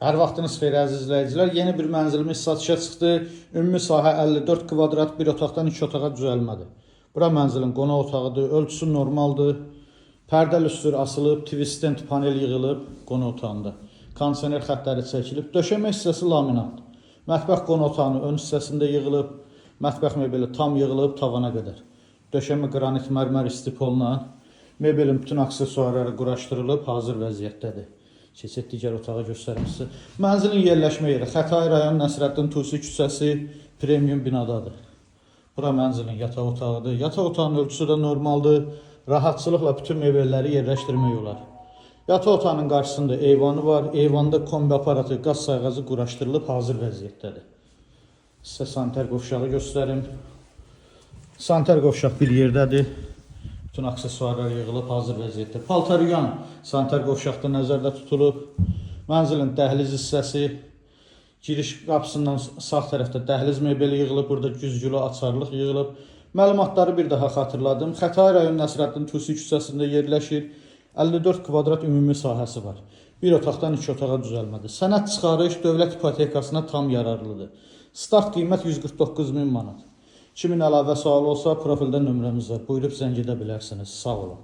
Hər vaxtınız xeyir əziz izləyicilər. Yeni bir mənzilimiz satışa çıxdı. Ümumi sahə 54 kvadrat, bir otaqdan 2 otağa düzəlmədir. Bura mənzilin qonaq otağıdır, ölçüsü normaldır. Pərdə lüstür asılıb, twist panel yığılıb qonaq otağında. Kondisioner xəttləri çəkilib, döşəmə hissəsi laminatdır. Mətbəx qonaq otağının ön hissəsində yığılıb, mətbəx mebeli tam yığılıb tavana qədər. Döşəmə qranit mərmər istipolla, mebelin bütün aksesuarları quraşdırılıb, hazır vəziyyətdədir. Keçək digər otağı göstərim sizə. Mənzilin yerləşmə yeri Xətai rayon Nəsrəddin Tusi küçəsi premium binadadır. Bura mənzilin yataq otağıdır. Yataq otağının ölçüsü də normaldır. Rahatçılıqla bütün mebelləri yerləşdirmək olar. Yataq otağının qarşısında eyvanı var. Eyvanda kombi aparatı, qaz sayğacı quraşdırılıb hazır vəziyyətdədir. Sizə sanitar qovşağı göstərim. Sanitar qovşaq bir yerdədir. Bütün aksesuarlar yığılıb hazır vəziyyətdə. Paltaryan sanitar qovşaqda nəzərdə tutulub. Mənzilin dəhliz hissəsi, giriş qapısından sağ tərəfdə dəhliz mebeli yığılıb. Burada güzgülü açarlıq yığılıb. Məlumatları bir daha xatırladım. Xətai rayon Nəsrəddin Tusi küçəsində yerləşir. 54 kvadrat ümumi sahəsi var. Bir otaqdan 2 otağa düzəlmədir. Sənəd çıxarış dövlət ipotekasına tam yararlıdır. Start qiymət 149.000 manat. Kimin əlavə sualı olsa profildə nömrəmiz var. Buyurub zəng edə bilərsiniz. Sağ olun.